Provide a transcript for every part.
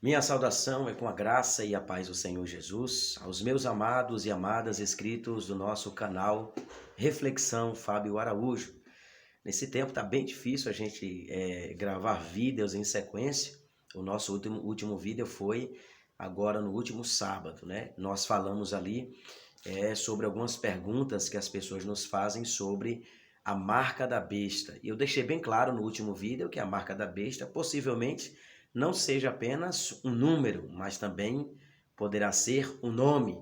Minha saudação é com a graça e a paz do Senhor Jesus, aos meus amados e amadas inscritos do nosso canal Reflexão Fábio Araújo. Nesse tempo tá bem difícil a gente gravar vídeos em sequência. O nosso último vídeo foi agora no último sábado, né? Nós falamos ali sobre algumas perguntas que as pessoas nos fazem sobre a marca da besta. E eu deixei bem claro no último vídeo que a marca da besta possivelmente não seja apenas um número, mas também poderá ser um nome.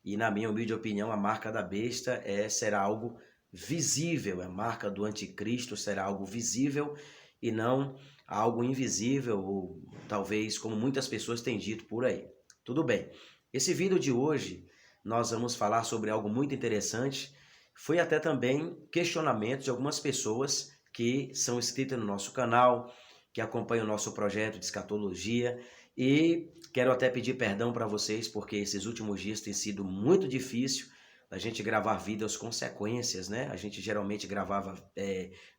E na minha humilde opinião, a marca da besta será algo visível, a marca do anticristo será algo visível e não algo invisível, ou talvez como muitas pessoas têm dito por aí. Tudo bem, esse vídeo de hoje nós vamos falar sobre algo muito interessante. Foi até também questionamento de algumas pessoas que são inscritas no nosso canal, que acompanham o nosso projeto de escatologia, e quero até pedir perdão para vocês, porque esses últimos dias tem sido muito difícil a gente gravar vídeos com sequências, né? A gente geralmente gravava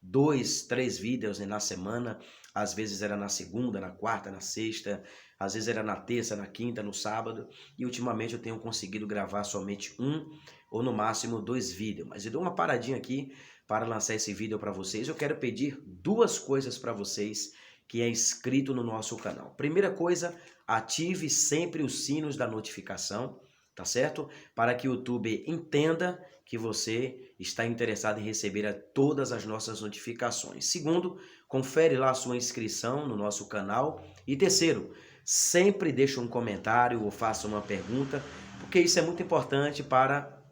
2, 3 vídeos, né, na semana, às vezes era na segunda, na quarta, na sexta, às vezes era na terça, na quinta, no sábado, e ultimamente eu tenho conseguido gravar somente um ou no máximo 2 vídeos. Mas eu dou uma paradinha aqui para lançar esse vídeo para vocês. Eu quero pedir 2 coisas para vocês que é inscrito no nosso canal. Primeira coisa, ative sempre os sinos da notificação, tá certo? Para que o YouTube entenda que você está interessado em receber todas as nossas notificações. Segundo, confere lá a sua inscrição no nosso canal. E terceiro, sempre deixe um comentário ou faça uma pergunta, porque isso é muito importante para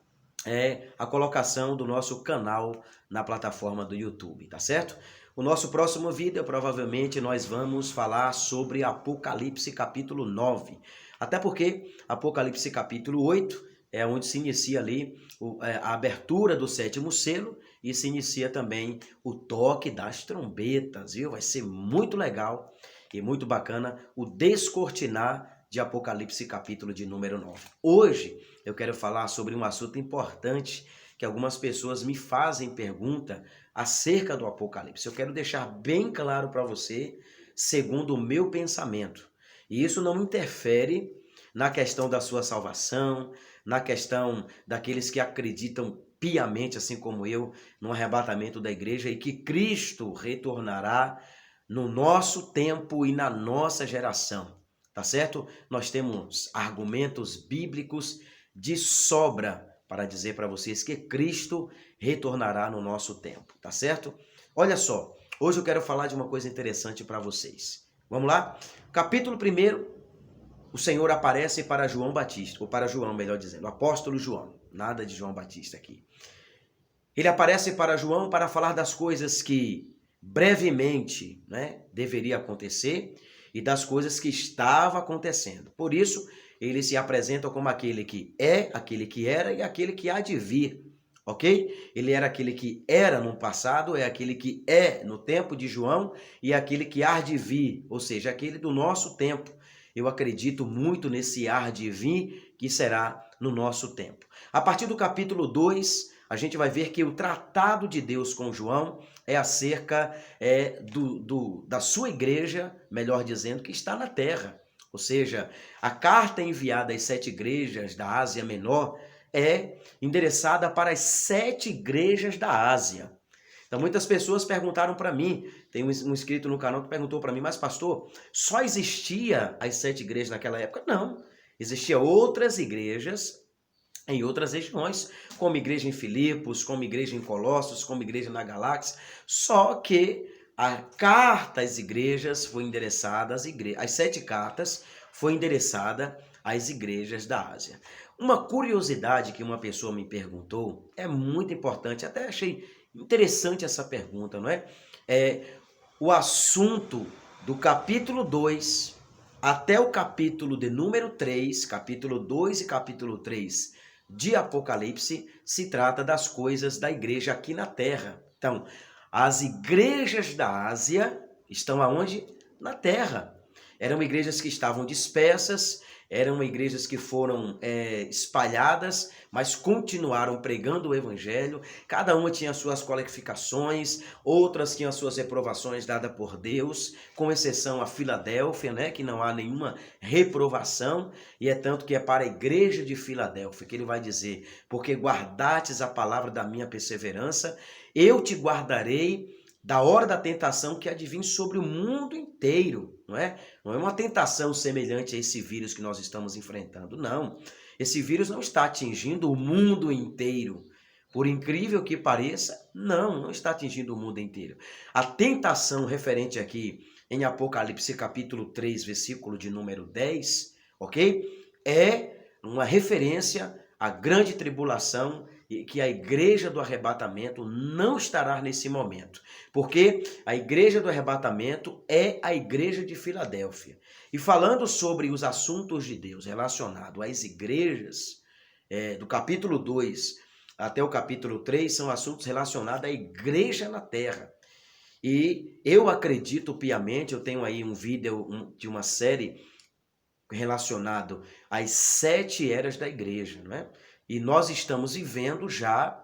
a colocação do nosso canal na plataforma do YouTube, tá certo? O nosso próximo vídeo, provavelmente, nós vamos falar sobre Apocalipse capítulo 9. Até porque Apocalipse capítulo 8 é onde se inicia ali a abertura do 7º selo e se inicia também o toque das trombetas, viu? Vai ser muito legal e muito bacana o descortinar de Apocalipse capítulo de número 9. Hoje eu quero falar sobre um assunto importante que algumas pessoas me fazem pergunta acerca do Apocalipse. Eu quero deixar bem claro para você, segundo o meu pensamento. E isso não interfere na questão da sua salvação, na questão daqueles que acreditam piamente, assim como eu, no arrebatamento da igreja e que Cristo retornará no nosso tempo e na nossa geração. Tá certo? Nós temos argumentos bíblicos de sobra para dizer para vocês que Cristo retornará no nosso tempo, tá certo? Olha só, hoje eu quero falar de uma coisa interessante para vocês. Vamos lá? Capítulo 1, o Senhor aparece para João Batista, ou para João, melhor dizendo, o apóstolo João, nada de João Batista aqui. Ele aparece para João para falar das coisas que brevemente, né, deveria acontecer e das coisas que estavam acontecendo. Por isso, ele se apresenta como aquele que é, aquele que era e aquele que há de vir, ok? Ele era aquele que era no passado, é aquele que é no tempo de João e aquele que há de vir, ou seja, aquele do nosso tempo. Eu acredito muito nesse há de vir que será no nosso tempo. A partir do capítulo 2, a gente vai ver que o tratado de Deus com João é acerca da sua igreja, melhor dizendo, que está na terra. Ou seja, a carta enviada às 7 igrejas da Ásia Menor é endereçada para as 7 igrejas da Ásia. Então muitas pessoas perguntaram para mim, tem um inscrito no canal que perguntou para mim, mas pastor, só existia as 7 igrejas naquela época? Não, existiam outras igrejas em outras regiões, como igreja em Filipos, como igreja em Colossos, como igreja na Galáxia, só que a carta às igrejas foi endereçada as 7 cartas foi endereçada às igrejas da Ásia. Uma curiosidade que uma pessoa me perguntou, é muito importante, até achei interessante essa pergunta, não é? O assunto do capítulo 2 até o capítulo de número 3, capítulo 2 e capítulo 3 de Apocalipse, se trata das coisas da igreja aqui na terra. Então, as igrejas da Ásia estão aonde? Na terra. Eram igrejas que estavam dispersas, eram igrejas que foram espalhadas, mas continuaram pregando o evangelho. Cada uma tinha suas qualificações, outras tinham suas reprovações dadas por Deus, com exceção a Filadélfia, né, que não há nenhuma reprovação, e é tanto que é para a igreja de Filadélfia que ele vai dizer: porque guardastes a palavra da minha perseverança, eu te guardarei da hora da tentação que advém sobre o mundo inteiro, não é? Não é uma tentação semelhante a esse vírus que nós estamos enfrentando, não. Esse vírus não está atingindo o mundo inteiro. Por incrível que pareça, não está atingindo o mundo inteiro. A tentação referente aqui em Apocalipse capítulo 3, versículo de número 10, ok? É uma referência à grande tribulação e que a igreja do arrebatamento não estará nesse momento, porque a igreja do arrebatamento é a igreja de Filadélfia. E falando sobre os assuntos de Deus relacionados às igrejas, do capítulo 2 até o capítulo 3, são assuntos relacionados à igreja na terra. E eu acredito piamente, eu tenho aí um vídeo de uma série relacionado às 7 eras da igreja, não é? E nós estamos vivendo já,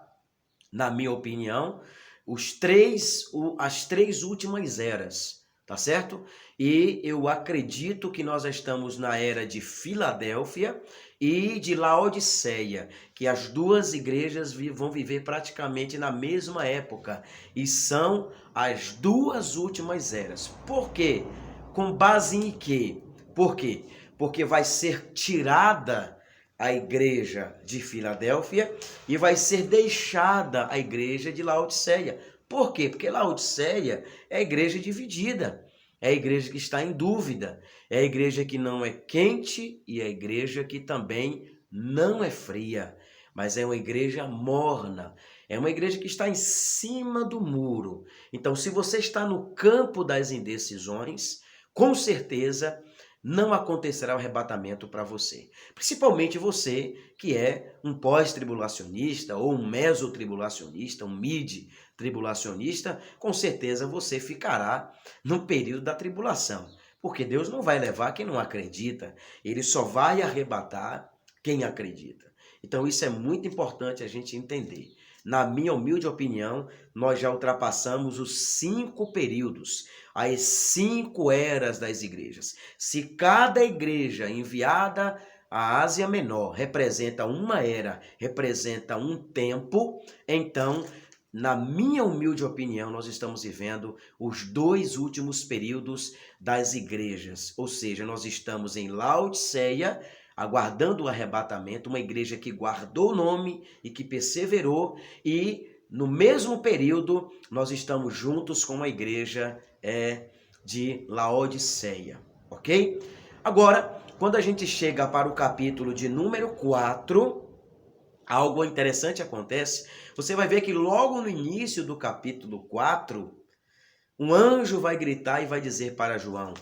na minha opinião, as 3 últimas eras, tá certo? E eu acredito que nós estamos na era de Filadélfia e de Laodiceia, que as duas igrejas vão viver praticamente na mesma época, e são as 2 últimas eras. Por quê? Com base em quê? Por quê? Porque vai ser tirada a igreja de Filadélfia e vai ser deixada a igreja de Laodiceia. Por quê? Porque Laodiceia é a igreja dividida, é a igreja que está em dúvida, é a igreja que não é quente e é a igreja que também não é fria, mas é uma igreja morna, é uma igreja que está em cima do muro. Então, se você está no campo das indecisões, com certeza não acontecerá o arrebatamento para você. Principalmente você que é um pós-tribulacionista ou um mesotribulacionista, um mid-tribulacionista, com certeza você ficará no período da tribulação. Porque Deus não vai levar quem não acredita, Ele só vai arrebatar quem acredita. Então isso é muito importante a gente entender. Na minha humilde opinião, nós já ultrapassamos os 5 períodos, as 5 eras das igrejas. Se cada igreja enviada à Ásia Menor representa uma era, representa um tempo, então, na minha humilde opinião, nós estamos vivendo os 2 últimos períodos das igrejas. Ou seja, nós estamos em Laodiceia, aguardando o arrebatamento, uma igreja que guardou o nome e que perseverou, e no mesmo período nós estamos juntos com a igreja de Laodiceia, ok? Agora, quando a gente chega para o capítulo de número 4, algo interessante acontece. Você vai ver que logo no início do capítulo 4, um anjo vai gritar e vai dizer para João: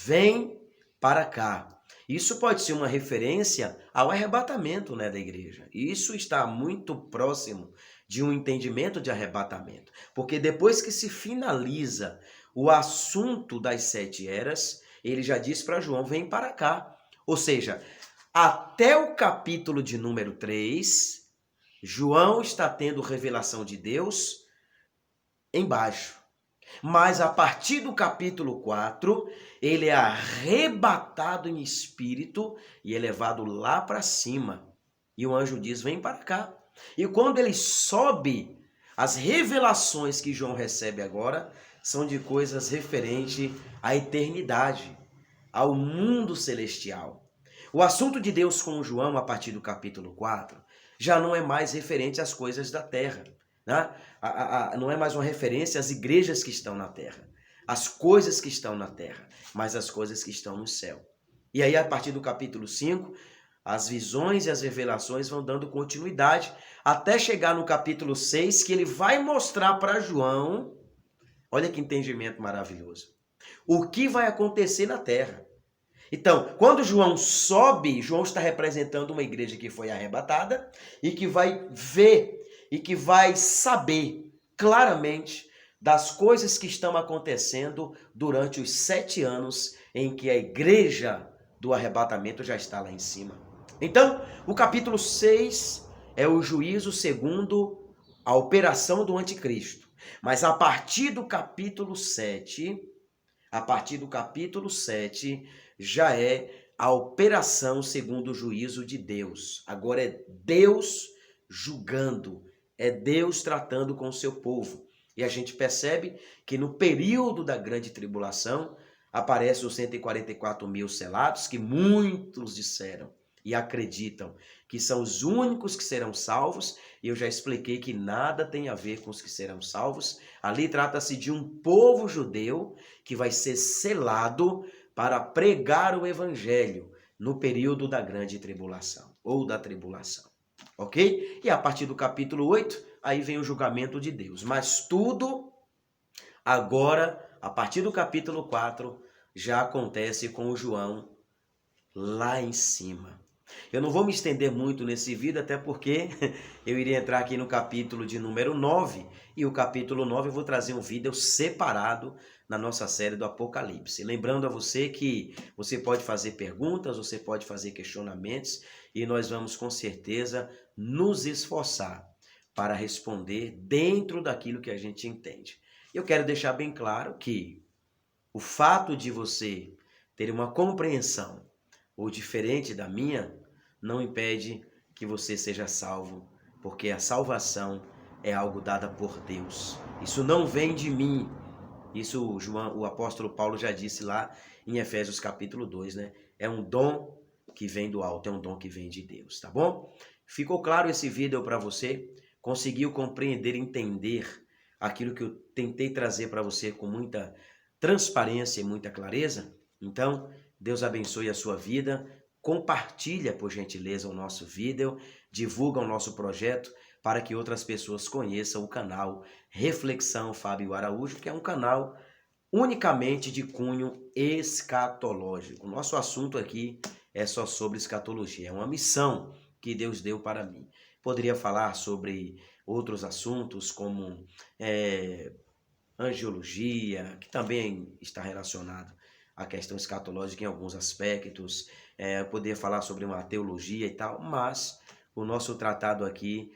vem para cá. Isso pode ser uma referência ao arrebatamento, né, da igreja. Isso está muito próximo de um entendimento de arrebatamento. Porque depois que se finaliza o assunto das 7 eras, ele já diz para João: vem para cá. Ou seja, até o capítulo de número 3, João está tendo revelação de Deus embaixo. Mas a partir do capítulo 4, ele é arrebatado em espírito e é levado lá para cima. E o anjo diz: vem para cá. E quando ele sobe, as revelações que João recebe agora são de coisas referentes à eternidade, ao mundo celestial. O assunto de Deus com João, a partir do capítulo 4, já não é mais referente às coisas da terra. Né? Não é mais uma referência às igrejas que estão na terra, às coisas que estão na terra, mas às coisas que estão no céu. E aí, a partir do capítulo 5, as visões e as revelações vão dando continuidade, até chegar no capítulo 6, que ele vai mostrar para João, olha que entendimento maravilhoso, o que vai acontecer na terra. Então, quando João sobe, João está representando uma igreja que foi arrebatada e que vai ver e que vai saber claramente das coisas que estão acontecendo durante os 7 anos em que a igreja do arrebatamento já está lá em cima. Então, o capítulo 6 é o juízo segundo a operação do anticristo. Mas a partir do capítulo 7, já é a operação segundo o juízo de Deus. Agora é Deus julgando, é Deus tratando com o seu povo. E a gente percebe que no período da grande tribulação aparecem os 144 mil selados, que muitos disseram e acreditam que são os únicos que serão salvos, e eu já expliquei que nada tem a ver com os que serão salvos. Ali trata-se de um povo judeu que vai ser selado para pregar o evangelho no período da grande tribulação, ou da tribulação, ok? E a partir do capítulo 8, aí vem o julgamento de Deus. Mas tudo agora, a partir do capítulo 4, já acontece com o João lá em cima. Eu não vou me estender muito nesse vídeo, até porque eu iria entrar aqui no capítulo de número 9, e o capítulo 9 eu vou trazer um vídeo separado na nossa série do Apocalipse. Lembrando a você que você pode fazer perguntas, você pode fazer questionamentos, e nós vamos com certeza nos esforçar para responder dentro daquilo que a gente entende. Eu quero deixar bem claro que o fato de você ter uma compreensão ou diferente da minha, não impede que você seja salvo, porque a salvação é algo dada por Deus. Isso não vem de mim. Isso o apóstolo Paulo já disse lá em Efésios capítulo 2, né? É um dom que vem do alto, é um dom que vem de Deus, tá bom? Ficou claro esse vídeo para você? Conseguiu compreender, entender aquilo que eu tentei trazer para você com muita transparência e muita clareza? Então, Deus abençoe a sua vida. Compartilha, por gentileza, o nosso vídeo, divulga o nosso projeto para que outras pessoas conheçam o canal Reflexão Fábio Araújo, que é um canal unicamente de cunho escatológico. O nosso assunto aqui é só sobre escatologia, é uma missão que Deus deu para mim. Poderia falar sobre outros assuntos como angiologia, que também está relacionado à questão escatológica em alguns aspectos, poder falar sobre uma teologia e tal, mas o nosso tratado aqui,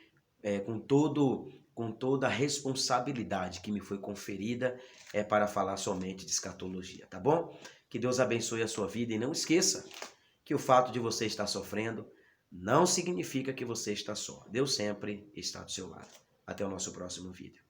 com toda a responsabilidade que me foi conferida, é para falar somente de escatologia, tá bom? Que Deus abençoe a sua vida e não esqueça que o fato de você estar sofrendo não significa que você está só. Deus sempre está do seu lado. Até o nosso próximo vídeo.